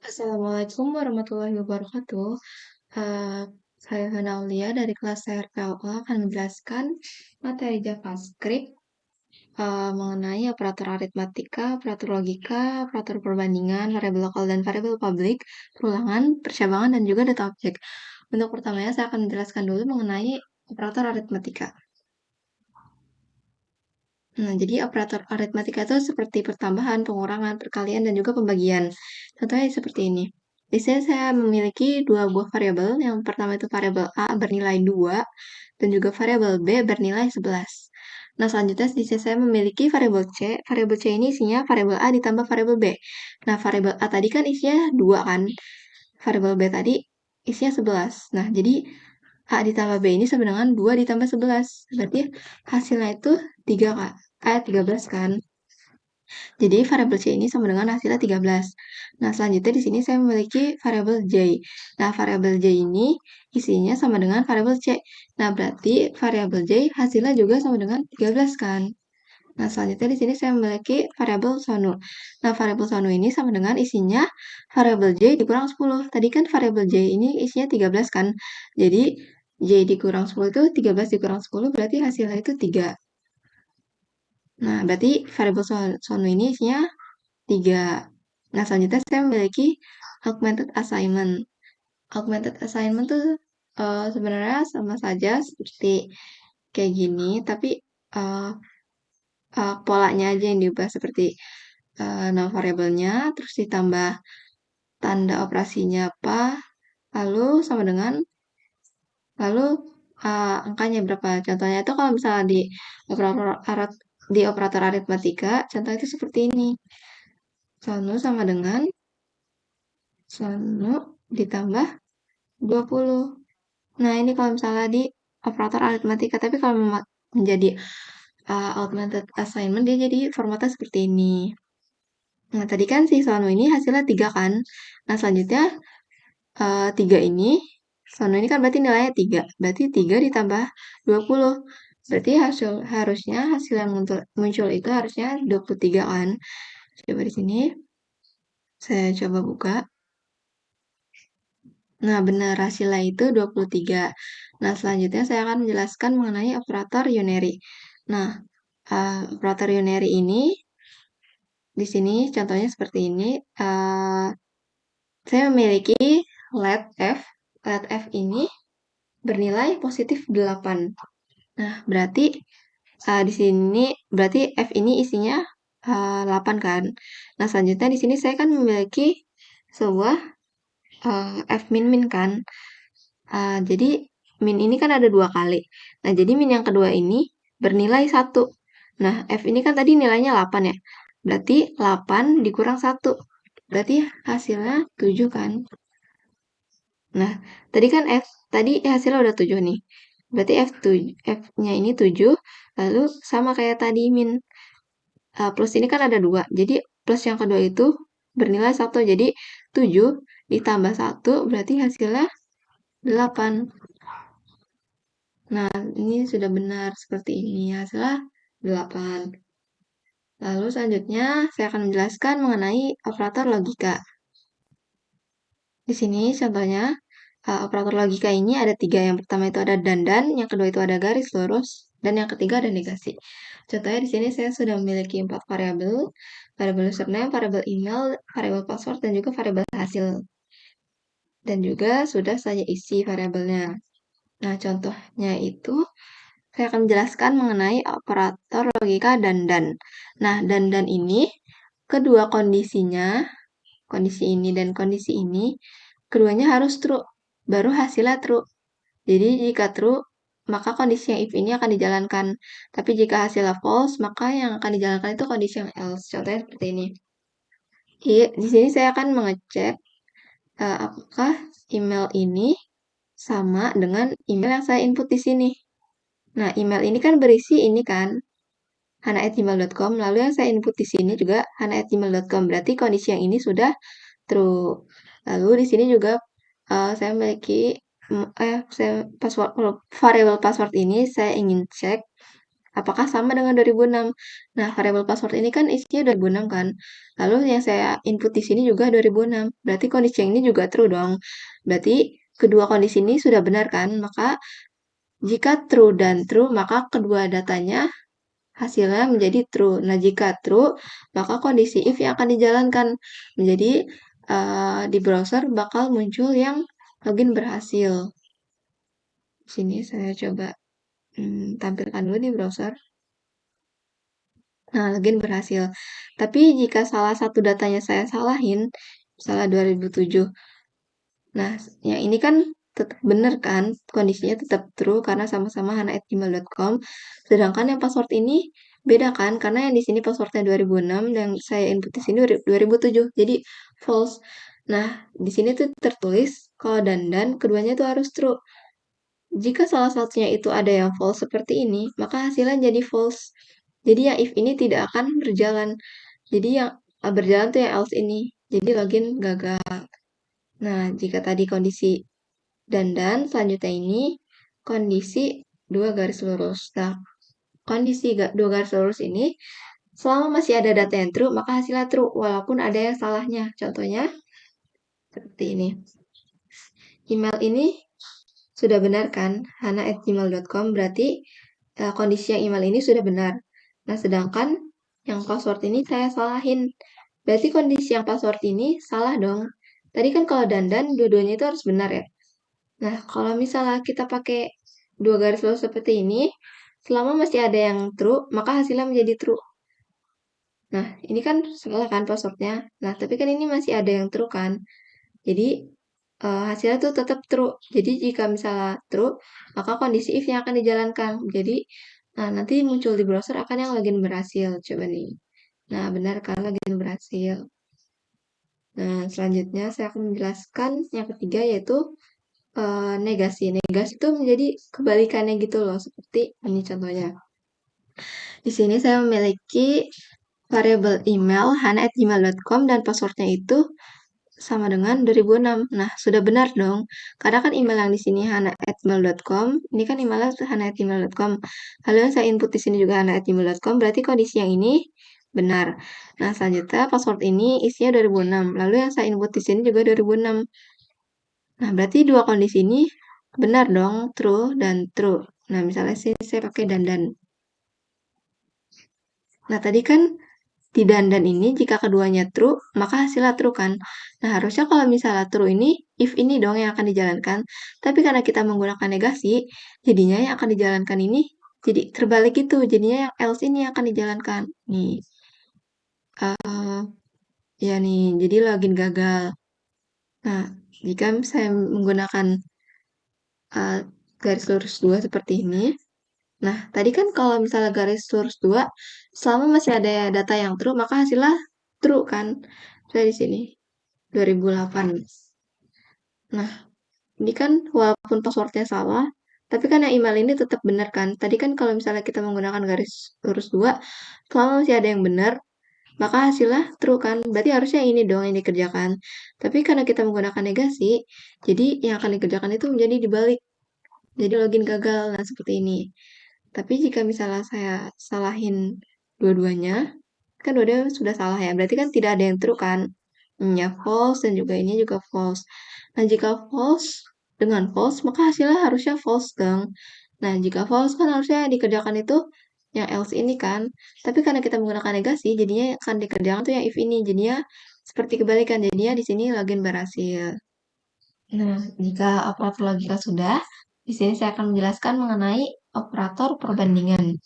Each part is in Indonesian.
Assalamualaikum warahmatullahi wabarakatuh. Eh, saya Hana Aulia dari kelas CRPOA akan menjelaskan materi JavaScript mengenai operator aritmatika, operator logika, operator perbandingan, variabel lokal dan variabel publik, perulangan, percabangan, dan juga data objek. Untuk pertamanya saya akan menjelaskan dulu mengenai operator aritmatika. Nah, jadi operator aritmatika itu seperti pertambahan, pengurangan, perkalian, dan juga pembagian. Contohnya seperti ini. Di sini saya memiliki dua buah variabel. Yang pertama itu variabel A bernilai 2, dan juga variabel B bernilai 11. Nah, selanjutnya di sini saya memiliki variabel C. Variabel C ini isinya variabel A ditambah variabel B. Nah, variabel A tadi kan isinya 2 kan. Variabel B tadi isinya 11. Nah, jadi A ditambah B ini sama dengan 2 ditambah 11. Berarti hasilnya itu 3, Kak. 13 kan. Jadi variabel C ini sama dengan hasilnya 13. Nah, selanjutnya di sini saya memiliki variabel J. Nah, variabel J ini isinya sama dengan variabel C. Nah, berarti variabel J hasilnya juga sama dengan 13 kan. Nah, selanjutnya di sini saya memiliki variabel sonu. Nah, variabel sonu ini sama dengan isinya variabel J dikurang 10. Tadi kan variabel J ini isinya 13 kan. Jadi, J dikurang 10 itu 13 dikurang 10 berarti hasilnya itu 3. Nah, berarti variabel sonu ini isinya 3. Nah, selanjutnya saya memiliki augmented assignment. Augmented assignment tuh sebenarnya sama saja seperti kayak gini, tapi uh, polanya aja yang diubah seperti nama variabelnya, terus ditambah tanda operasinya apa, lalu sama dengan, lalu angkanya berapa. Contohnya itu kalau misalnya di operator aritmatika, contohnya itu seperti ini. Sonu sama dengan sonu ditambah 20. Nah, ini kalau misalnya di operator aritmatika, tapi kalau menjadi augmented assignment, dia jadi formatnya seperti ini. Nah, tadi kan si Sonu ini hasilnya 3 kan. Nah, selanjutnya 3 ini, Sonu ini kan berarti nilainya 3. Berarti 3 ditambah 20. Berarti harusnya hasil yang muncul itu harusnya 23 kan. Coba di sini, saya coba buka. Nah, benar hasilnya itu 23. Nah, selanjutnya saya akan menjelaskan mengenai operator unary. Nah, operator unary ini di sini contohnya seperti ini. Saya memiliki let F. Let F ini bernilai positif 8. Nah, berarti di sini berarti F ini isinya 8 kan. Nah, selanjutnya di sini saya kan memiliki sebuah F min kan. Jadi min ini kan ada 2 kali. Nah, jadi min yang kedua ini bernilai 1. Nah, F ini kan tadi nilainya 8 ya. Berarti 8 dikurang 1. Berarti hasilnya 7 kan. Nah, tadi kan tadi hasilnya udah 7 nih. Berarti F-nya ini 7, lalu sama kayak tadi min. Plus ini kan ada 2. Jadi plus yang kedua itu bernilai 1. Jadi 7 ditambah 1 berarti hasilnya 8. Nah, ini sudah benar seperti ini. Hasilnya 8. Lalu selanjutnya saya akan menjelaskan mengenai operator logika. Di sini contohnya operator logika ini ada 3. Yang pertama itu ada dan, yang kedua itu ada garis lurus, dan yang ketiga ada negasi. Contohnya di sini saya sudah memiliki 4 variabel, variabel username, variabel email, variabel password, dan juga variabel hasil. Dan juga sudah saya isi variabelnya. Nah, contohnya itu saya akan menjelaskan mengenai operator logika dan. Nah, dan ini kedua kondisinya, kondisi ini dan kondisi ini, keduanya harus true, baru hasilnya true. Jadi jika true, maka kondisi yang if ini akan dijalankan. Tapi jika hasilnya false, maka yang akan dijalankan itu kondisi yang else. Contohnya seperti ini. Di sini saya akan mengecek apakah email ini sama dengan email yang saya input di sini. Nah, email ini kan berisi ini kan, hana@gmail.com, lalu yang saya input di sini juga hana@gmail.com. Berarti kondisi yang ini sudah true. Lalu di sini juga saya memiliki variabel password ini saya ingin cek apakah sama dengan 2006. Nah, variabel password ini kan isinya 2006 kan. Lalu yang saya input di sini juga 2006. Berarti kondisi yang ini juga true dong. Berarti kedua kondisi ini sudah benar kan? Maka jika true dan true, maka kedua datanya hasilnya menjadi true. Nah, jika true, maka kondisi if yang akan dijalankan menjadi di browser bakal muncul yang login berhasil. Di sini saya coba tampilkan dulu di browser. Nah, login berhasil. Tapi jika salah satu datanya saya salahin, misalnya 2007. Nah, yang ini kan tetap benar kan? Kondisinya tetap true karena sama-sama hana@gmail.com. Sedangkan yang password ini beda kan? Karena yang di sini passwordnya 2006 dan saya input di sini 2007. Jadi false. Nah, di sini tuh tertulis kalau dan keduanya itu harus true. Jika salah satunya itu ada yang false seperti ini, maka hasilnya jadi false. Jadi yang if ini tidak akan berjalan. Jadi yang berjalan tuh yang else ini. Jadi login gagal. Nah, jika tadi kondisi dan selanjutnya ini kondisi dua garis lurus. Nah, kondisi dua garis lurus ini selama masih ada data yang true, maka hasilnya true walaupun ada yang salahnya. Contohnya seperti ini. Email ini sudah benar kan? hana@gmail.com berarti kondisi yang email ini sudah benar. Nah, sedangkan yang password ini saya salahin. Berarti kondisi yang password ini salah dong. Tadi kan kalau dan dua-duanya itu harus benar ya. Nah, kalau misalnya kita pakai dua garis lurus seperti ini, selama masih ada yang true, maka hasilnya menjadi true. Nah, ini kan salah kan passwordnya. Nah, tapi kan ini masih ada yang true kan. Jadi, hasilnya tuh tetap true. Jadi, jika misalnya true, maka kondisi if yang akan dijalankan. Jadi, nah, nanti muncul di browser akan yang login berhasil. Coba nih. Nah, benar kan login berhasil. Nah, selanjutnya saya akan menjelaskan yang ketiga yaitu negasi. Negasi itu menjadi kebalikannya gitu loh, seperti ini contohnya. Di sini saya memiliki variabel email hana@gmail.com dan passwordnya itu sama dengan 2006. Nah, sudah benar dong. Karena kan email yang di sini hana@gmail.com, ini kan emailnya hana@gmail.com. Lalu yang saya input di sini juga hana@gmail.com, berarti kondisi yang ini benar. Nah, selanjutnya password ini isinya 2006. Lalu yang saya input di sini juga 2006. Nah, berarti dua kondisi ini benar dong, true dan true. Nah, misalnya sini saya pakai dan. Nah, tadi kan di dan ini jika keduanya true, maka hasilnya true kan. Nah, harusnya kalau misalnya true ini, if ini dong yang akan dijalankan. Tapi karena kita menggunakan negasi, jadinya yang akan dijalankan ini jadi terbalik itu. Jadinya yang else ini yang akan dijalankan. Nih, ya nih, jadi login gagal. Nah, jika saya menggunakan garis lurus 2 seperti ini, nah, tadi kan kalau misalnya garis lurus 2, selama masih ada data yang true, maka hasilnya true kan. Saya di sini, 2008. Nah, ini kan walaupun passwordnya salah, tapi kan yang email ini tetap benar kan. Tadi kan kalau misalnya kita menggunakan garis lurus 2, selama masih ada yang benar, maka hasilnya true kan. Berarti harusnya ini dong yang dikerjakan. Tapi karena kita menggunakan negasi, jadi yang akan dikerjakan itu menjadi dibalik. Jadi login gagal, nah seperti ini. Tapi jika misalnya saya salahin dua-duanya, kan dua-duanya sudah salah ya. Berarti kan tidak ada yang true kan. Ya, false dan juga ini juga false. Nah, jika false dengan false, maka hasilnya harusnya false dong. Nah, jika false kan harusnya dikerjakan itu yang else ini kan. Tapi karena kita menggunakan negasi, jadinya akan dikerjakan tuh yang if ini. Jadinya seperti kebalikan. Jadinya di sini login berhasil. Nah, jika operator logika sudah, di sini saya akan menjelaskan mengenai operator perbandingan.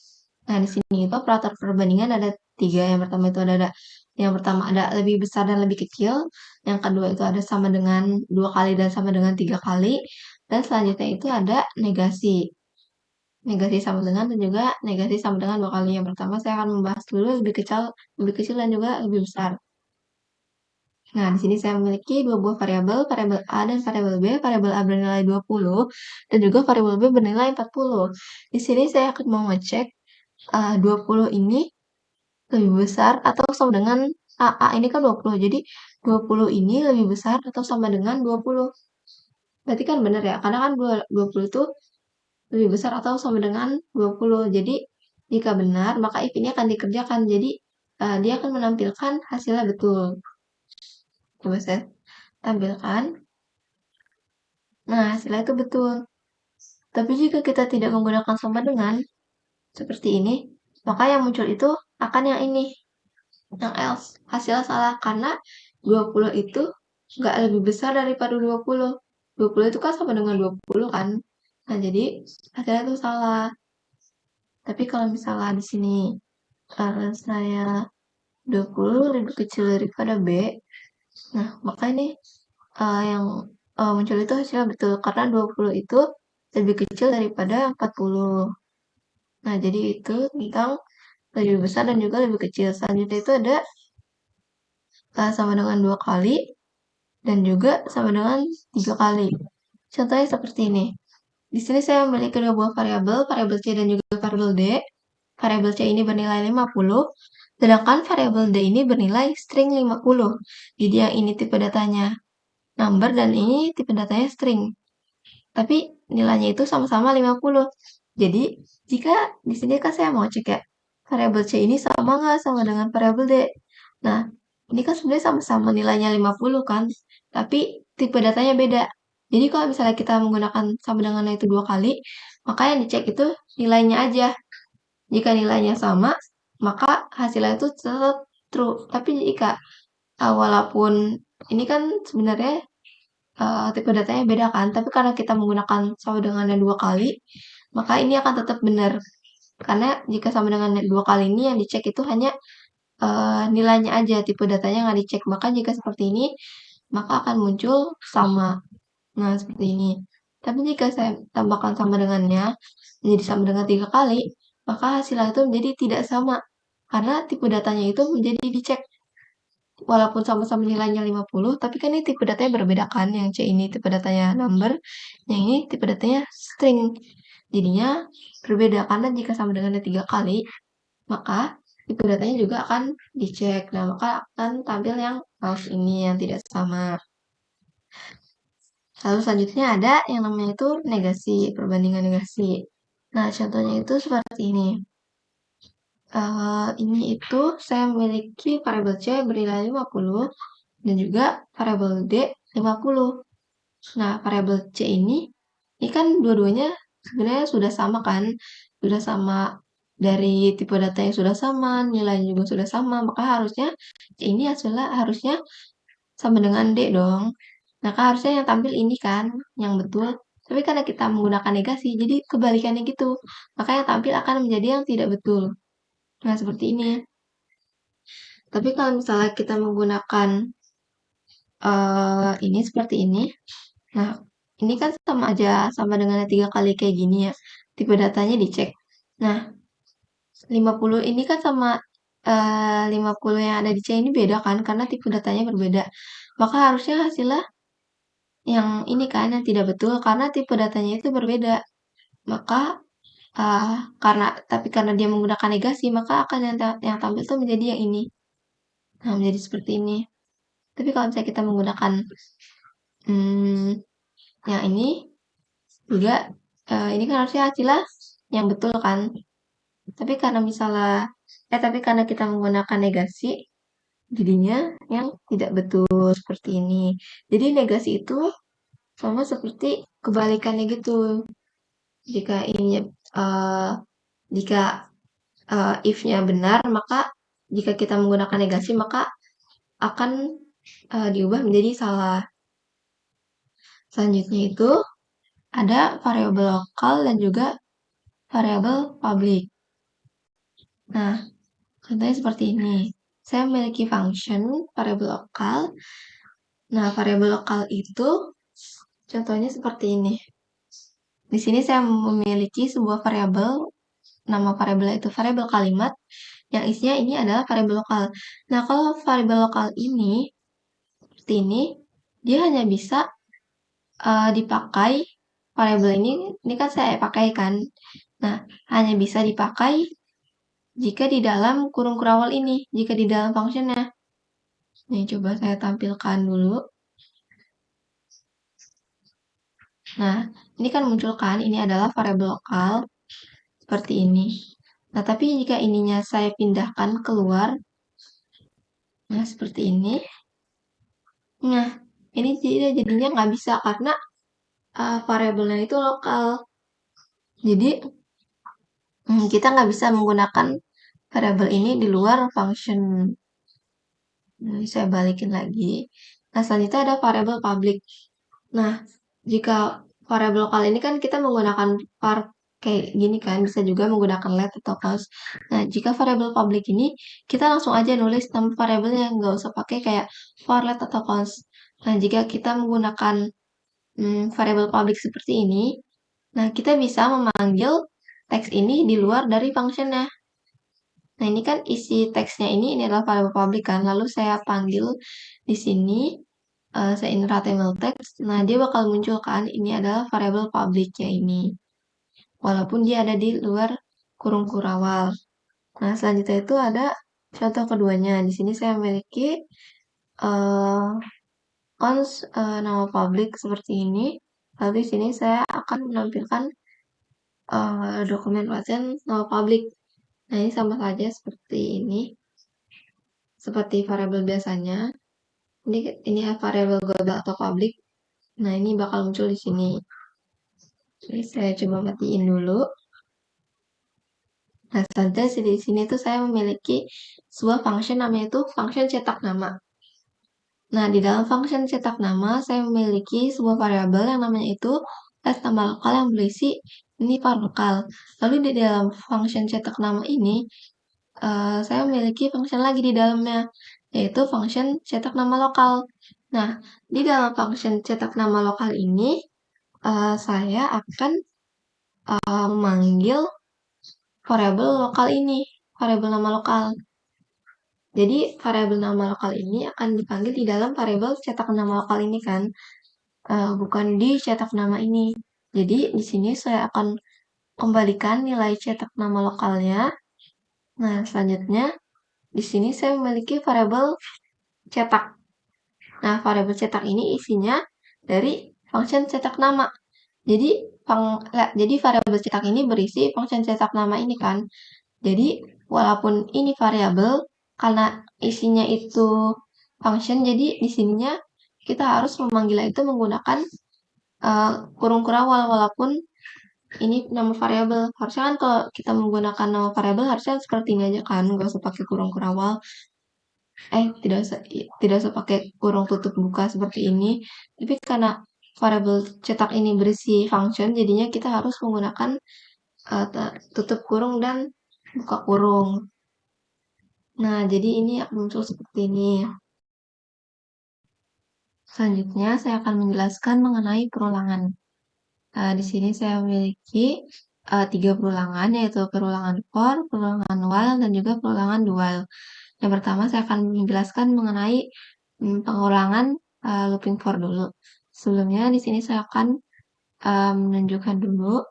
Nah, di sini itu operator perbandingan ada 3. Yang pertama itu ada lebih besar dan lebih kecil. Yang kedua itu ada sama dengan 2 kali dan sama dengan 3 kali. Dan selanjutnya itu ada negasi. Negasi sama dengan dan juga negasi sama dengan 2 kali. Yang pertama saya akan membahas dulu lebih kecil dan juga lebih besar. Nah, di sini saya memiliki dua buah variabel, variabel A dan variabel B. Variabel A bernilai 20 dan juga variabel B bernilai 40. Di sini saya akan mau ngecek 20 ini lebih besar atau sama dengan A ini kan 20. Jadi 20 ini lebih besar atau sama dengan 20. Berarti kan benar ya, karena kan 20 itu lebih besar atau sama dengan 20. Jadi Jika benar, maka if ini akan dikerjakan. Jadi, dia akan menampilkan hasilnya betul. Coba saya tampilkan. Nah, hasilnya itu betul. Tapi jika kita tidak menggunakan sama dengan, seperti ini, maka yang muncul itu akan yang ini, yang else. Hasilnya salah, karena 20 itu nggak lebih besar daripada 20. 20 itu kan sama dengan 20 kan. Nah, jadi hasilnya itu salah. Tapi kalau misalnya di sini saya 20 lebih kecil daripada B, nah maka ini yang muncul itu hasilnya betul karena 20 itu lebih kecil daripada 40. Nah, jadi itu tentang lebih besar dan juga lebih kecil. Selanjutnya itu ada sama dengan 2 kali dan juga sama dengan 3 kali. Contohnya seperti ini. Di sini saya memiliki dua buah variabel, variabel C dan juga variabel D. Variabel C ini bernilai 50, sedangkan variabel D ini bernilai string 50. Jadi yang ini tipe datanya number dan ini tipe datanya string. Tapi nilainya itu sama-sama 50. Jadi, jika di sini kan saya mau cek ya, variabel C ini sama nggak sama dengan variabel D? Nah, ini kan sebenarnya sama-sama nilainya 50 kan, tapi tipe datanya beda. Jadi kalau misalnya kita menggunakan sama dengan itu dua kali, maka yang dicek itu nilainya aja. Jika nilainya sama, maka hasilnya itu tetap true. Tapi jika walaupun ini kan sebenarnya tipe datanya beda kan, tapi karena kita menggunakan sama dengannya dua kali, maka ini akan tetap benar. Karena jika sama dengan dua kali ini yang dicek itu hanya nilainya aja, tipe datanya nggak dicek. Maka jika seperti ini, maka akan muncul sama. Nah, seperti ini. Tapi jika saya tambahkan sama dengannya, menjadi sama dengan tiga kali, maka hasilnya itu menjadi tidak sama. Karena tipe datanya itu menjadi dicek. Walaupun sama-sama nilainya 50, tapi kan ini tipe datanya berbeda kan. Yang C ini tipe datanya number, yang ini tipe datanya string. Jadinya berbeda karena jika sama dengan tiga kali, maka tipe datanya juga akan dicek. Nah, maka akan tampil yang false ini yang tidak sama. Lalu selanjutnya ada yang namanya itu negasi, perbandingan negasi. Nah, contohnya itu seperti ini. Ini itu saya memiliki variabel C bernilai 50 dan juga variabel D 50. Nah, variabel C ini kan dua-duanya sebenarnya sudah sama kan? Sudah sama dari tipe data yang sudah sama, nilainya juga sudah sama, maka harusnya C ini hasilnya harusnya sama dengan D dong. Nah, kan harusnya yang tampil ini kan, yang betul. Tapi karena kita menggunakan negasi, jadi kebalikannya gitu. Maka yang tampil akan menjadi yang tidak betul. Nah, seperti ini. Tapi kalau misalnya kita menggunakan ini seperti ini, nah ini kan sama aja, sama dengan tiga kali kayak gini ya. Tipe datanya dicek. Nah, 50 ini kan sama 50 yang ada di C ini beda kan, karena tipe datanya berbeda. Maka harusnya hasilnya yang ini kan, yang tidak betul, karena tipe datanya itu berbeda. Maka, karena dia menggunakan negasi, maka akan yang tampil tuh menjadi yang ini. Nah, menjadi seperti ini. Tapi kalau misalnya kita menggunakan yang ini juga, ini kan harusnya hasilnya yang betul kan. Tapi karena kita menggunakan negasi, jadinya yang tidak betul seperti ini. Jadi negasi itu sama seperti kebalikannya gitu. Jika ini jika if-nya benar, maka jika kita menggunakan negasi maka akan diubah menjadi salah. Selanjutnya itu ada variabel lokal dan juga variabel public. Nah, contohnya seperti ini. Saya memiliki function variabel lokal. Nah, variabel lokal itu contohnya seperti ini. Di sini saya memiliki sebuah variabel, nama variabel itu variabel kalimat, yang isinya ini adalah variabel lokal. Nah, kalau variabel lokal ini seperti ini, dia hanya bisa dipakai variabel ini kan saya pakai kan. Nah, hanya bisa dipakai jika di dalam kurung kurawal ini, jika di dalam functionnya. Nih, coba saya tampilkan dulu. Nah, ini kan muncul kan, ini adalah variabel lokal seperti ini. Nah, tapi jika ininya saya pindahkan keluar, nah seperti ini. Nah, ini jadinya nggak bisa karena variabelnya itu lokal. Jadi, kita nggak bisa menggunakan variabel ini di luar function. Ini saya balikin lagi. Nah, selanjutnya ada variabel public. Nah, jika variabel lokal ini kan kita menggunakan var kayak gini kan, bisa juga menggunakan let atau const. Nah, jika variabel public ini, kita langsung aja nulis nama variabelnya, nggak usah pakai kayak var, let, atau const. Nah, jika kita menggunakan variabel public seperti ini, nah kita bisa memanggil teks ini di luar dari functionnya. Nah, ini kan isi teksnya ini adalah variable public kan, lalu saya panggil di sini, saya insert HTML text, nah dia bakal muncul kan, ini adalah variable public-nya ini. Walaupun dia ada di luar kurung kurawal. Nah, selanjutnya itu ada contoh keduanya. Di sini saya memiliki uh, nama public seperti ini. Lalu di sini saya akan menampilkan dokumen pasien nama public. Nah, ini sama saja seperti ini. Seperti variabel biasanya. Ini variabel global atau public. Nah, ini bakal muncul di sini. Jadi saya coba matiin dulu. Nah, selanjutnya di sini tuh saya memiliki sebuah function namanya itu function cetak nama. Nah, di dalam function cetak nama, saya memiliki sebuah variabel yang namanya itu as nama lokal yang berisi ini var lokal. Lalu di dalam function cetak nama ini, saya memiliki function lagi di dalamnya, yaitu function cetak nama lokal. Nah, di dalam function cetak nama lokal ini, saya akan memanggil variabel lokal ini, variabel nama lokal. Jadi, variabel nama lokal ini akan dipanggil di dalam variabel cetak nama lokal ini kan, bukan di cetak nama ini. Jadi, di sini saya akan kembalikan nilai cetak nama lokalnya. Nah, selanjutnya, di sini saya memiliki variabel cetak. Nah, variabel cetak ini isinya dari function cetak nama. Jadi, jadi variabel cetak ini berisi function cetak nama ini kan. Jadi, walaupun ini variabel, karena isinya itu function, jadi di sininya kita harus memanggilnya itu menggunakan kurung kurawal, walaupun ini nama variabel. Harusnya kan kalau kita menggunakan nama variabel harusnya seperti ini aja kan, nggak usah pakai kurung kurawal. Tidak usah pakai kurung tutup buka seperti ini. Tapi karena variabel cetak ini berisi function, jadinya kita harus menggunakan tutup kurung dan buka kurung. Nah, jadi ini akan muncul seperti ini. Selanjutnya, saya akan menjelaskan mengenai perulangan. Di sini saya memiliki 3 perulangan, yaitu perulangan for, perulangan while, dan juga perulangan do while. Yang pertama, saya akan menjelaskan mengenai pengulangan looping for dulu. Sebelumnya, di sini saya akan menunjukkan dulu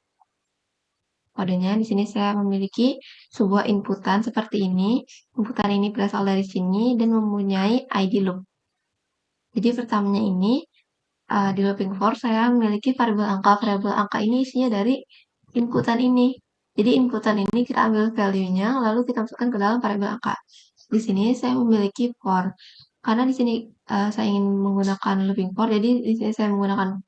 kodenya. Di sini saya memiliki sebuah inputan seperti ini. Inputan ini berasal dari sini dan mempunyai ID loop. Jadi pertamanya ini, di looping for saya memiliki variabel angka. Variabel angka ini isinya dari inputan ini. Jadi inputan ini kita ambil value-nya, lalu kita masukkan ke dalam variabel angka. Di sini saya memiliki for. Karena di sini saya ingin menggunakan looping for, jadi di sini saya menggunakan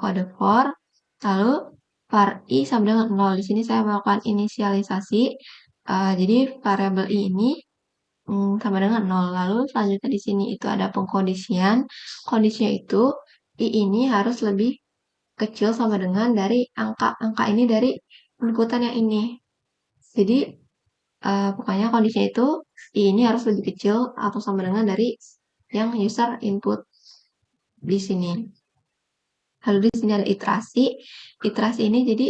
kode for, lalu var i sama dengan 0. Di sini saya melakukan inisialisasi, jadi variabel i ini sama dengan 0. Lalu selanjutnya di sini itu ada pengkondisian. Kondisinya itu i ini harus lebih kecil sama dengan dari angka ini dari inputan yang ini. Jadi pokoknya kondisinya itu i ini harus lebih kecil atau sama dengan dari yang user input di sini. Lalu di sini ada iterasi. Iterasi ini jadi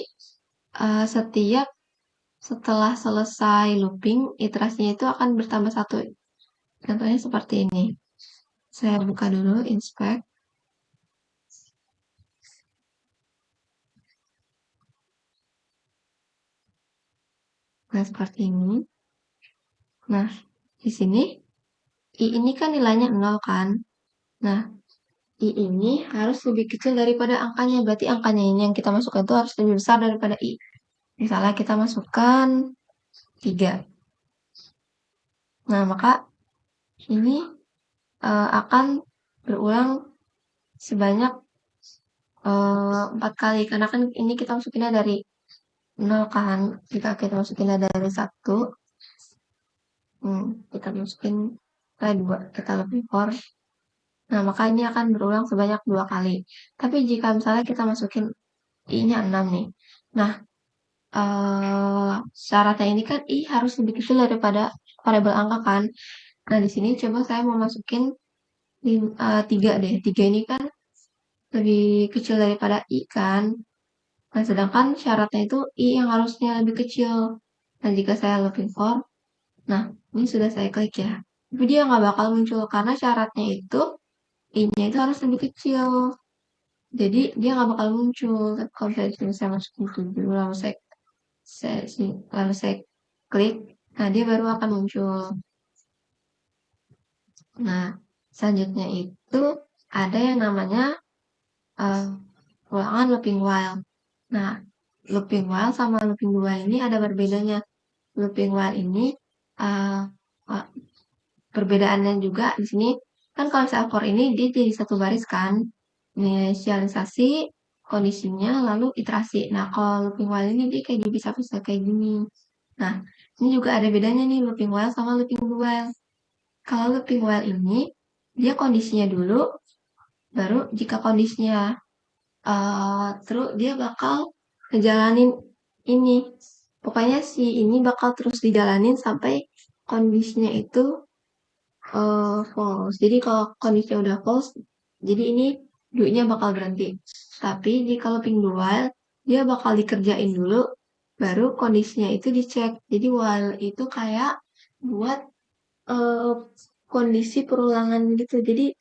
setelah selesai looping, iterasinya itu akan bertambah 1. Contohnya seperti ini. Saya buka dulu inspect. Nah, seperti ini. Nah, di sini i ini kan nilainya 0 kan. Nah, i ini harus lebih kecil daripada angkanya. Berarti angkanya ini yang kita masukkan itu harus lebih besar daripada i. Misalnya kita masukkan 3. Nah, maka ini akan berulang sebanyak 4 kali. Karena kan ini kita masukinnya dari 0 kan. Jika kita masukinnya dari 1, kita masukin ke 2, kita lebih for. Nah, maka ini akan berulang sebanyak 2 kali. Tapi jika misalnya kita masukin I-nya 6 nih. Nah, syaratnya ini kan I harus lebih kecil daripada variabel angka kan. Nah, di sini coba saya mau masukin 3 deh. 3 ini kan lebih kecil daripada I kan. Nah, sedangkan syaratnya itu I yang harusnya lebih kecil. Nah, jika saya looking for, nah, ini sudah saya klik ya. Tapi dia nggak bakal muncul karena syaratnya itu I-nya itu harus lebih kecil. Jadi dia nggak bakal muncul. Tapi kalau saya masukin 7, lalu saya klik, nah dia baru akan muncul. Nah, selanjutnya itu ada yang namanya ulangan looping while. Nah, looping while sama looping while ini ada berbedanya. Looping while ini uh, uh, perbedaannya juga di sini kan kalau misalnya for ini dia jadi satu baris kan, inisialisasi, kondisinya, lalu iterasi. Nah, kalau looping while ini dia kayak dipisah-pisah kayak gini. Nah, ini juga ada bedanya nih looping while sama looping while. Kalau looping while ini dia kondisinya dulu, baru jika kondisinya terus dia bakal ngejalanin ini. Pokoknya si ini bakal terus dijalanin sampai kondisinya itu false. Jadi kalau kondisinya udah false, jadi ini duitnya bakal berhenti. Tapi jika looping while, dia bakal dikerjain dulu, baru kondisinya itu dicek. Jadi while itu kayak buat eh, kondisi perulangan gitu. Jadi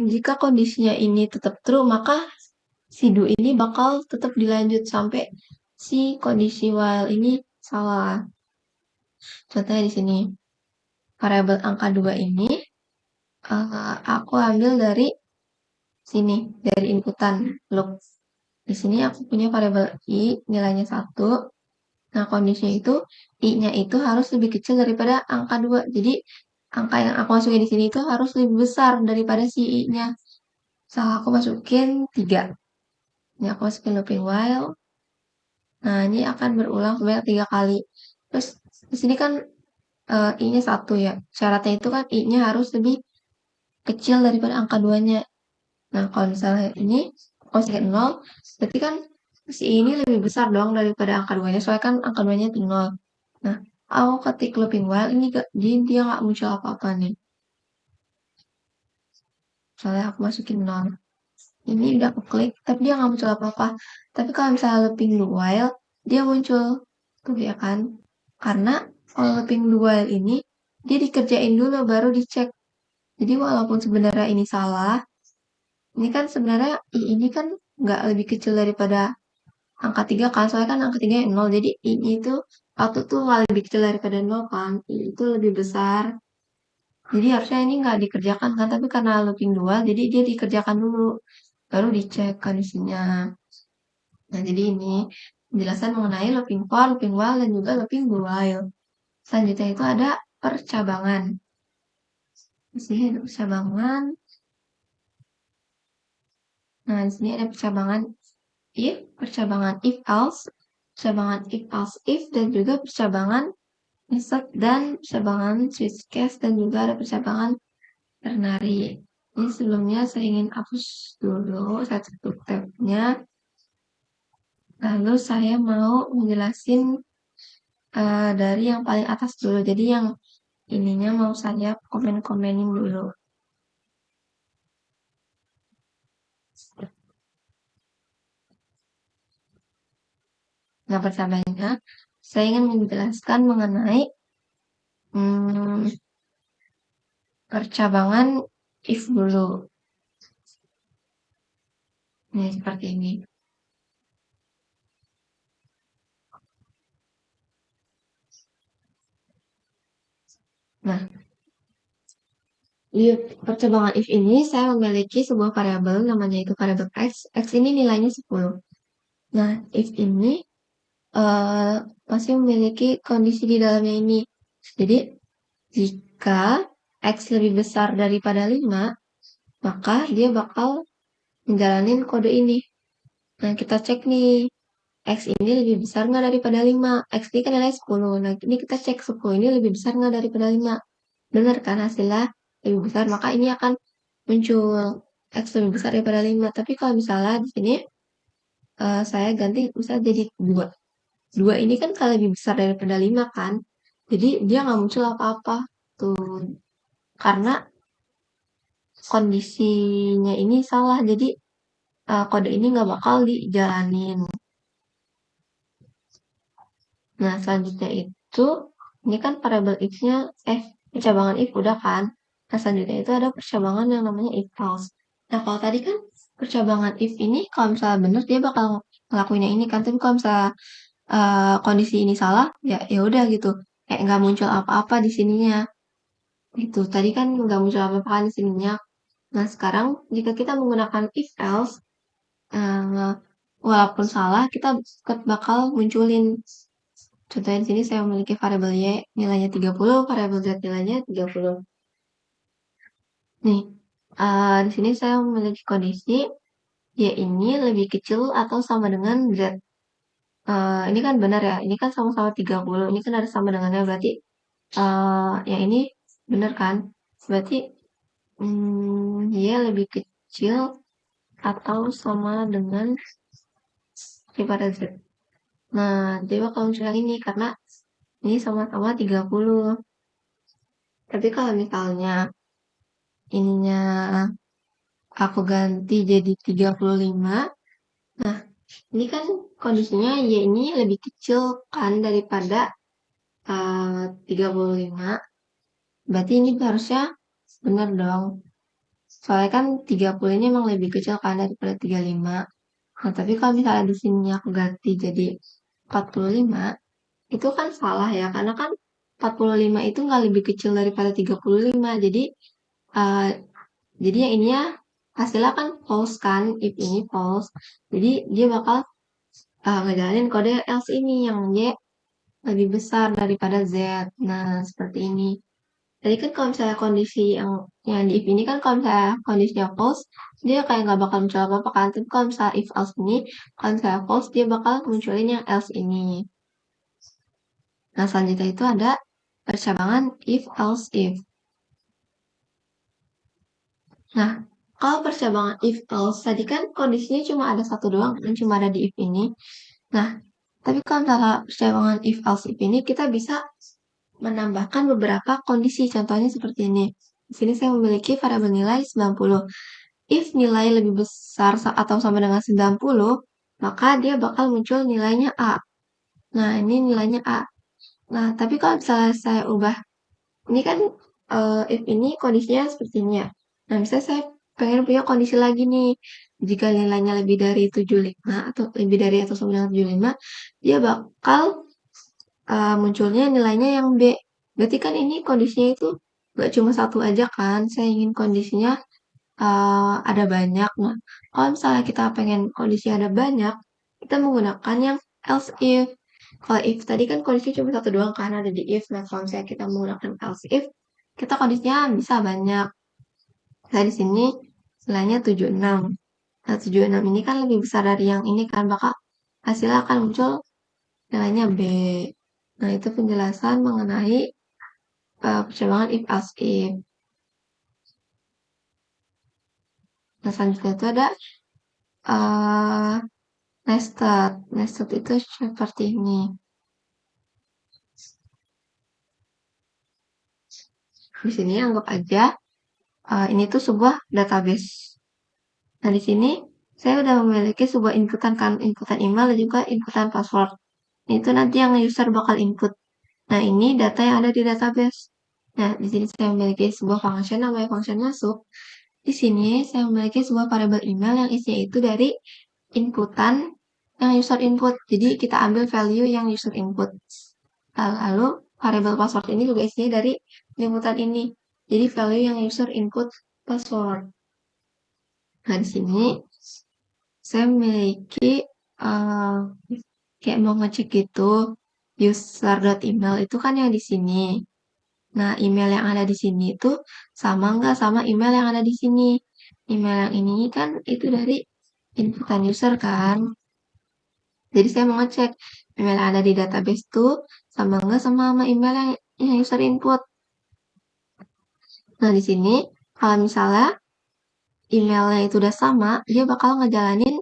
jika kondisinya ini tetap true, maka si do ini bakal tetap dilanjut sampai si kondisi while ini salah. Contohnya di sini, variabel angka 2 ini aku ambil dari sini, dari inputan loop. Di sini aku punya variabel I, nilainya 1. Nah, kondisinya itu, I-nya itu harus lebih kecil daripada angka 2. Jadi, angka yang aku masukin di sini itu harus lebih besar daripada si I-nya. Salah aku masukin 3. Ini aku masukin looping while. Nah, ini akan berulang sebanyak 3 kali. Terus, di sini kan I-nya 1 ya. Syaratnya itu kan I-nya harus lebih kecil daripada angka 2-nya. Nah, kalau misalnya ini cosine 0, berarti kan si I ini lebih besar dong daripada angka 2-nya, soalnya kan angka 2-nya itu 0. Nah, aku ketik looping while, ini dia nggak muncul apa-apa nih. Soalnya aku masukin 0. Ini udah aku klik, tapi dia nggak muncul apa-apa. Tapi kalau misalnya looping while, dia muncul. Tuh ya kan? Karena kalau looping while ini, dia dikerjain dulu, baru dicek. Jadi walaupun sebenarnya ini salah, ini kan sebenarnya I ini kan nggak lebih kecil daripada angka 3 kan, soalnya kan angka 3 0, jadi I-nya itu waktu tuh nggak lebih kecil daripada 0 kan, I itu lebih besar. Jadi harusnya ini nggak dikerjakan kan, tapi karena looping 2, jadi dia dikerjakan dulu, baru dicek kondisinya. Nah, jadi ini penjelasan mengenai looping for, looping while, dan juga looping while. Selanjutnya itu ada percabangan. Di sini ada percabangan. Nah, di sini ada percabangan if, percabangan if else, percabangan if else if, dan juga percabangan insert dan percabangan switch case, dan juga ada percabangan ternary. Ini sebelumnya saya ingin hapus dulu, saya tutup tabnya. Lalu saya mau menjelasin dari yang paling atas dulu. Jadi yang ininya mau saya komen-komenin dulu. Nah, pertamanya saya ingin menjelaskan mengenai percabangan if dulu. Ini seperti ini. Nah, di percabangan if ini saya memiliki sebuah variabel namanya itu variabel x. X ini nilainya 10. Nah, if ini eh, masih memiliki kondisi di dalamnya ini. Jadi, jika X lebih besar daripada 5, maka dia bakal menjalanin kode ini. Nah, kita cek nih, X ini lebih besar nggak daripada 5? X ini kan nilai 10. Nah, ini kita cek 10 ini lebih besar nggak daripada 5? Benar kan hasilnya lebih besar, maka ini akan muncul X lebih besar daripada 5. Tapi kalau misalnya di sini saya ganti misalnya jadi 2. 2 ini kan kalau lebih besar daripada 5 kan. Jadi dia nggak muncul apa-apa. Tuh. Karena kondisinya ini salah. Jadi kode ini nggak bakal dijalanin. Nah, selanjutnya itu, ini kan variabel if-nya, percabangan if udah kan. Nah, selanjutnya itu ada percabangan yang namanya if else. Nah, kalau tadi kan percabangan if ini, kalau misalnya bener, dia bakal ngelakuinnya ini kan. Tapi kalau misalnya kondisi ini salah, ya ya udah gitu. Kayak nggak muncul apa-apa di sininya. Gitu. Tadi kan nggak muncul apa-apa kan di sininya. Nah, sekarang jika kita menggunakan if else, eh, walaupun salah, kita bakal munculin. Contohnya di sini saya memiliki variabel Y nilainya 30, variabel Z nilainya 30. Nih, di sini saya memiliki kondisi Y ini lebih kecil atau sama dengan Z. Ini kan benar ya, ini kan sama-sama 30, ini kan ada sama dengannya, berarti yang ini benar kan? Berarti Y lebih kecil atau sama dengan daripada Z. Nah, dia bakal muncul yang ini karena ini sama-sama 30. Tapi kalau misalnya ininya aku ganti jadi 35. Nah, ini kan kondisinya Y ini lebih kecil kan daripada 35. Berarti ini harusnya benar dong. Soalnya kan 30 ini emang lebih kecil kan daripada 35. Nah, tapi kalau misalnya di sini aku ganti jadi 45, itu kan salah ya. Karena kan 45 itu nggak lebih kecil daripada 35. Uh, jadi yang ininya hasilnya kan false kan, if ini false. Jadi dia bakal ngejalanin kode else ini yang Y lebih besar daripada Z. Nah, seperti ini. Tadi kan kalau misalnya kondisi yang di if ini kan kalau misalnya kondisinya false, dia kayak nggak bakal muncul apa-apa kan. Tapi kalau misalnya if else ini, kalau misalnya false, dia bakal munculin yang else ini. Nah, selanjutnya itu ada percabangan if else if. Nah, kalau percabangan if else, tadi kan kondisinya cuma ada satu doang, kan cuma ada di if ini. Nah, tapi kalau misalnya percabangan if else if ini, kita bisa menambahkan beberapa kondisi. Contohnya seperti ini. Di sini saya memiliki variabel nilai 90. If nilai lebih besar atau sama dengan 90, maka dia bakal muncul nilainya A. Nah, ini nilainya A. Nah, tapi kalau misalnya saya ubah, ini kan if ini kondisinya seperti ini ya. Nah, misalnya saya pengen punya kondisi lagi nih. Jika nilainya lebih dari 75 atau lebih dari atau sama dengan 75, dia bakal munculnya nilainya yang B. Berarti kan ini kondisinya itu nggak cuma satu aja kan. Saya ingin kondisinya ada banyak. Nah, kalau misalnya kita pengen kondisi ada banyak, kita menggunakan yang else if. Kalau if tadi kan kondisi cuma satu doang karena ada di if. Nah, kalau misalnya kita menggunakan else if, kita kondisinya bisa banyak. Nah, di sini nilainya 76. Nah, 76 ini kan lebih besar dari yang ini kan, maka hasilnya akan muncul nilainya B. Nah, itu penjelasan mengenai percabangan if else if. Nah, selanjutnya itu ada uh, nested. Nested itu seperti ini. Di sini anggap aja ini tuh sebuah database. Nah, di sini saya udah memiliki sebuah inputan kan, inputan email dan juga inputan password. Itu nanti yang user bakal input. Nah, ini data yang ada di database. Nah, di sini saya memiliki sebuah function namanya function masuk. Di sini saya memiliki sebuah variabel email yang isinya itu dari inputan yang user input. Jadi kita ambil value yang user input. Lalu variabel password ini juga isinya dari inputan ini. Jadi value yang user input password. Nah, di sini saya memiliki uh, kayak mau ngecek gitu, user.email itu kan yang di sini. Nah, email yang ada di sini itu sama nggak sama email yang ada di sini. Email yang ini kan itu dari inputan user kan. Jadi saya mau ngecek email yang ada di database tuh sama nggak sama email yang user input. Nah, di sini kalau misalnya emailnya itu udah sama, dia bakal ngejalanin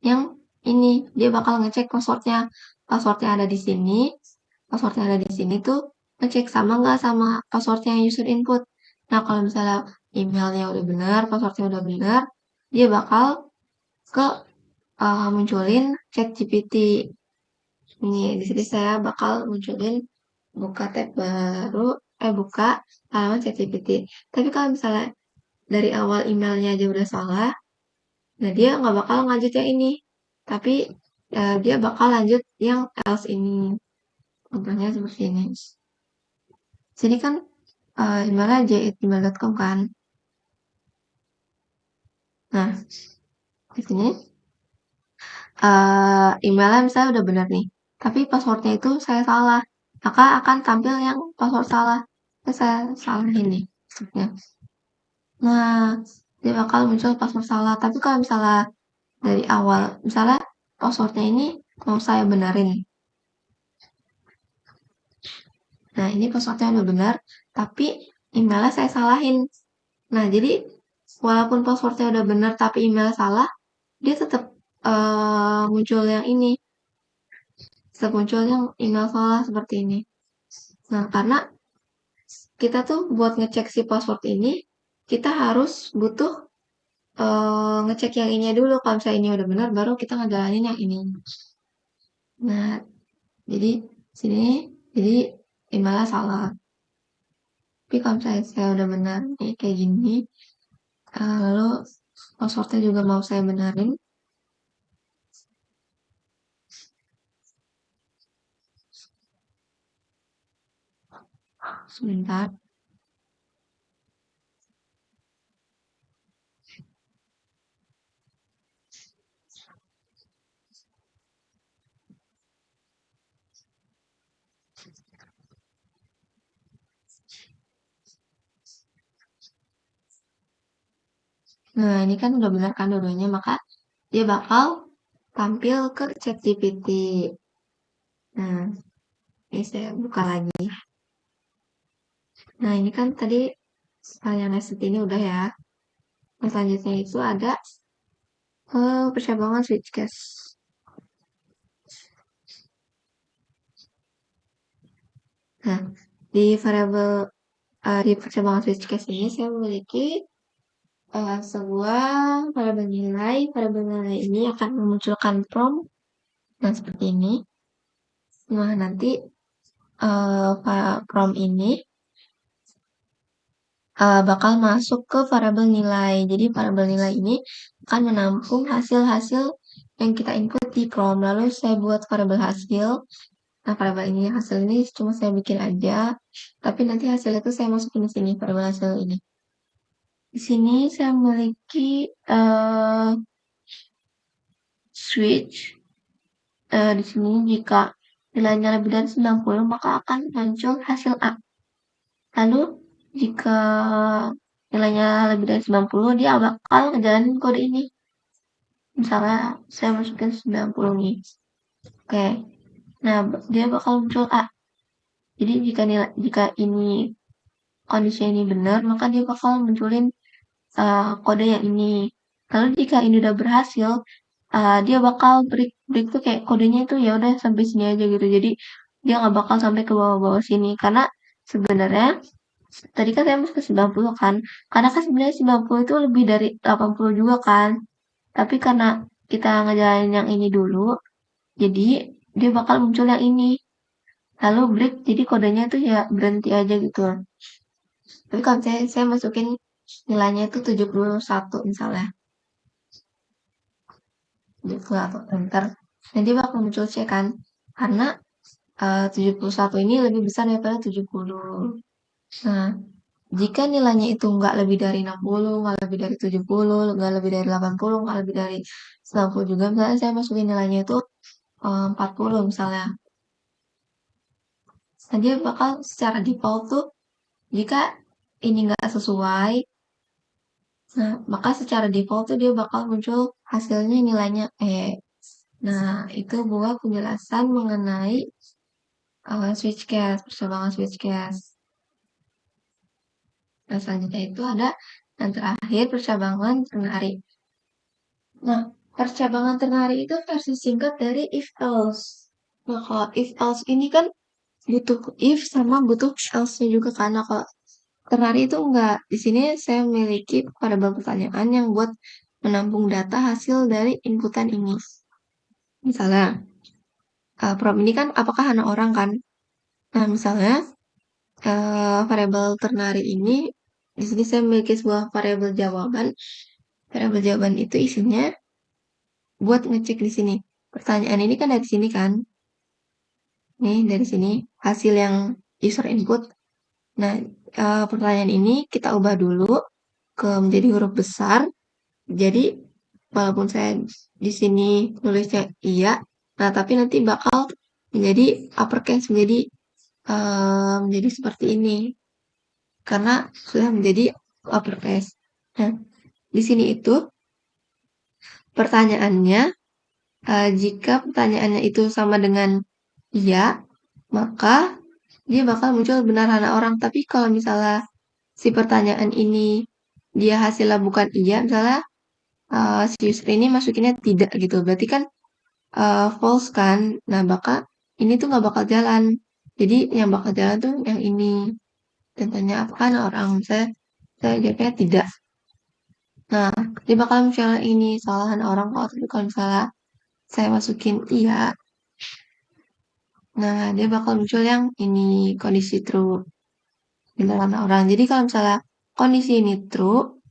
yang ini. Dia bakal ngecek passwordnya. Passwordnya ada di sini. Passwordnya ada di sini tuh ngecek sama nggak sama passwordnya yang user input. Nah, kalau misalnya emailnya udah benar, passwordnya udah benar, dia bakal ke munculin chat GPT. Ini di sini saya bakal munculin buka tab baru, buka halaman chat GPT. Tapi kalau misalnya dari awal emailnya aja udah salah, nah dia nggak bakal lanjut yang ini. Tapi dia bakal lanjut yang else ini. Contohnya seperti ini. Sini kan emailnya j@gmail.com kan. Nah, di sini emailnya misalnya udah benar nih. Tapi passwordnya itu saya salah. Maka akan tampil yang password salah. Saya salah ini. Maksudnya. Nah, dia bakal muncul password salah. Tapi kalau misalnya dari awal, misalnya passwordnya ini mau saya benerin. Nah, ini passwordnya udah benar, tapi emailnya saya salahin. Nah, jadi walaupun passwordnya udah benar tapi email salah, dia tetap muncul yang ini, tetap muncul yang email salah seperti ini. Nah, karena kita tuh buat ngecek si password ini, kita harus butuh ngecek yang ini dulu. Kalau misalnya ini udah benar, baru kita ngejalanin yang ini. Nah, jadi sini, jadi emailnya salah. Tapi kalau misalnya saya udah benar nih kayak gini, lalu passwordnya juga mau saya benerin. Sebentar. Nah, ini kan udah benar kan dua-duanya, maka dia bakal tampil ke ChatGPT. Nah, ini saya buka lagi. Nah, ini kan tadi yang next ini udah ya. Nah, selanjutnya itu ada percabangan switch case. Nah, di variabel di percabangan switch case ini saya memiliki sebuah variabel nilai. Variabel nilai ini akan memunculkan prompt. Nah, seperti ini. Nah, nanti prompt ini bakal masuk ke variabel nilai. Jadi variabel nilai ini akan menampung hasil-hasil yang kita input di prompt. Lalu saya buat variabel hasil. Nah, variabel ini hasil ini cuma saya bikin aja. Tapi nanti hasilnya itu saya masukin di sini variabel hasil ini. Di sini saya memiliki switch. Di sini jika nilainya lebih dari 90 maka akan muncul hasil A. Lalu jika nilainya lebih dari 90, dia bakal ngejalanin kode ini. Misalnya saya masukin 90 nih. Oke. Nah, dia bakal muncul A. Jadi jika ini kondisinya ini benar, maka dia bakal munculin kode yang ini. Lalu jika ini udah berhasil, dia bakal break tuh kayak kodenya itu ya udah sampai sini aja gitu. Jadi dia nggak bakal sampai ke bawah-bawah sini karena sebenarnya tadi kan saya masuk ke 90 kan. Karena kan sebenarnya 90 itu lebih dari 80 juga kan. Tapi karena kita ngejalanin yang ini dulu, jadi dia bakal muncul yang ini. Lalu break, jadi kodenya tuh ya berhenti aja gitu. Tapi kalau saya masukin nilainya itu 71 misalnya. 71 enter. Nah, dia bakal muncul C kan. Karena 71 ini lebih besar daripada 70. Nah, jika nilainya itu nggak lebih dari 60, nggak lebih dari 70, nggak lebih dari 80, nggak lebih dari 90 juga, misalnya saya masukin nilainya itu 40 misalnya. Nah, dia bakal secara default tuh, jika ini nggak sesuai, nah, maka secara default tuh dia bakal muncul hasilnya nilainya E. Nah, itu buat penjelasan mengenai switch case, percobaan switch case. Nah, selanjutnya itu ada yang terakhir percabangan ternari. Nah, percabangan ternari itu versi singkat dari if else. Nah, kalau if else ini kan butuh if sama butuh else-nya juga karena kalau ternari itu enggak. Di sini saya memiliki variabel pertanyaan yang buat menampung data hasil dari inputan ini. Misalnya, prompt ini kan apakah anak orang kan? Nah, misalnya variabel ternari ini di sini saya memiliki sebuah variabel jawaban. Variabel jawaban itu isinya buat ngecek di sini. Pertanyaan ini kan dari sini kan? Nih, dari sini hasil yang user input. Nah, pertanyaan ini kita ubah dulu ke menjadi huruf besar. Jadi, walaupun saya di sini nulisnya iya, nah tapi nanti bakal menjadi uppercase, menjadi seperti ini. Karena sudah menjadi uppercase. Nah, di sini itu pertanyaannya, jika pertanyaannya itu sama dengan iya, maka dia bakal muncul benar anak orang. Tapi kalau misalnya si pertanyaan ini dia hasilnya bukan iya, misalnya si user ini masukinnya tidak gitu, berarti kan false kan. Nah, ini tuh nggak bakal jalan. Jadi yang bakal jalan tuh yang ini. Contohnya apa kan orang saya jawabnya tidak. Nah, dia bakal misalnya ini salahan orang kok. Tapi kalau misalnya saya masukin iya, nah dia bakal muncul yang ini kondisi true. Beneran orang. Jadi kalau misalnya kondisi ini true,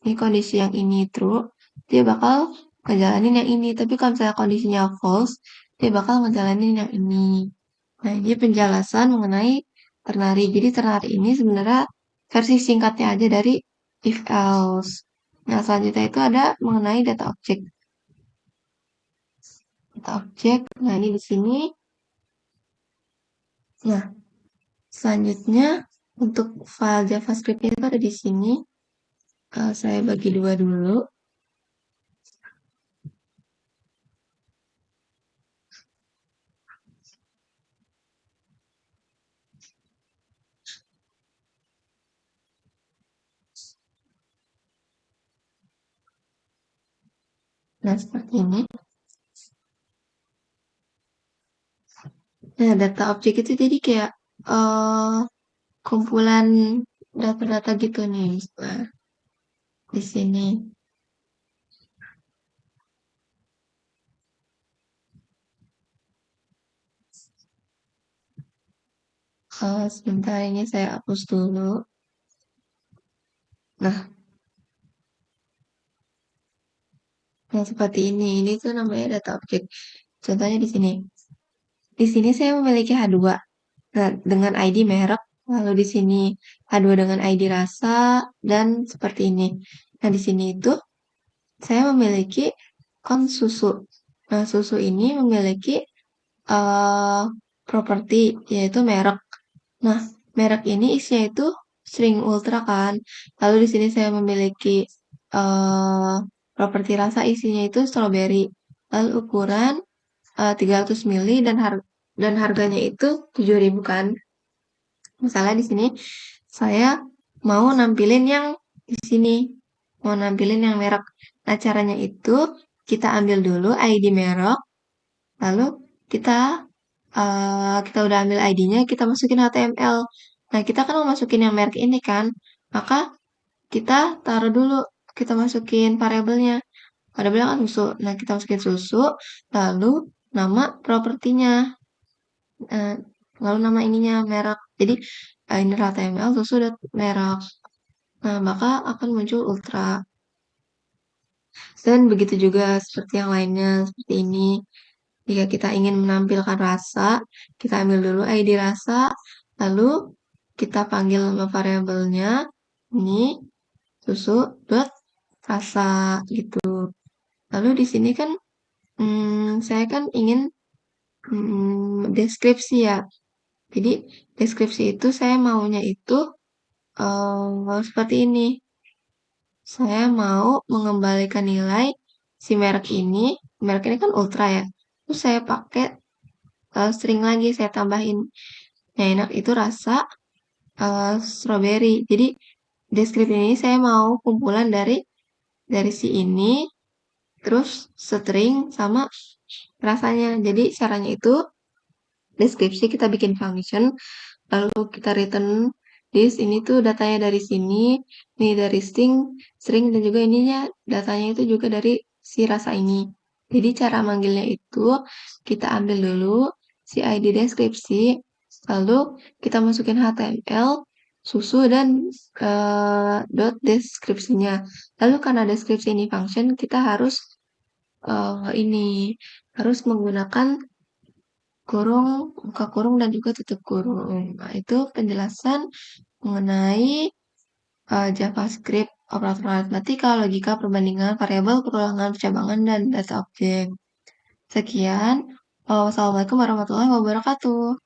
ini kondisi yang ini true, dia bakal ngejalanin yang ini. Tapi kalau misalnya kondisinya false, dia bakal ngejalanin yang ini. Nah, ini penjelasan mengenai ternari. Jadi ternari ini sebenarnya versi singkatnya aja dari if else. Nah, selanjutnya itu ada mengenai data objek. Data objek, nah ini di sini. Nah, selanjutnya untuk file JavaScript itu ada di sini. Saya bagi dua dulu. Nah, seperti ini. Nah, data objek itu jadi kayak kumpulan data-data gitu nih. Nah, di sini. Sebentar ini saya hapus dulu. Nah, seperti ini. Ini tuh namanya data objek. Contohnya di sini. Di sini saya memiliki H2. Nah, dengan ID merek. Lalu di sini H2 dengan ID rasa dan seperti ini. Nah, di sini itu saya memiliki susu. Nah, susu ini memiliki properti yaitu merek. Nah, merek ini isinya itu string ultra kan. Lalu di sini saya memiliki uh, properti rasa isinya itu strawberry. Lalu ukuran 300 mili dan harganya itu 7.000 kan. Misalnya di sini saya mau nampilin yang di sini, mau nampilin yang merek. Nah, caranya itu kita ambil dulu ID merek, lalu kita kita udah ambil ID-nya, kita masukin HTML. Nah, kita kan mau masukin yang merek ini kan, maka kita taruh dulu, kita masukin variabelnya. Variabelnya kan susu. Nah, kita masukin susu, lalu nama propertinya, eh, lalu nama ininya merek. Jadi ini HTML susu dan merek. Nah, maka akan muncul ultra. Dan begitu juga seperti yang lainnya, seperti ini. Jika kita ingin menampilkan rasa, kita ambil dulu ID rasa, lalu kita panggil nama variabelnya, ini susu dot rasa gitu. Lalu di sini kan saya kan ingin Deskripsi ya. Jadi deskripsi itu saya maunya itu seperti ini. Saya mau mengembalikan nilai si merek ini kan Ultra ya. Terus saya pakai string lagi, saya tambahin. Yang enak itu rasa strawberry. Jadi deskripsi ini saya mau kumpulan dari si ini, terus string sama rasanya. Jadi caranya itu deskripsi kita bikin function, lalu kita return this, ini tuh datanya dari sini, ini dari string dan juga ininya datanya itu juga dari si rasa ini. Jadi cara manggilnya itu kita ambil dulu si ID deskripsi, lalu kita masukin HTML, susu dan dot deskripsinya. Lalu karena deskripsi ini function, kita harus ini harus menggunakan kurung, buka kurung, dan juga tutup kurung. Nah, itu penjelasan mengenai JavaScript, operator aritmatika, logika, perbandingan, variabel, perulangan, percabangan, dan data objek. Sekian. Wassalamualaikum warahmatullahi wabarakatuh.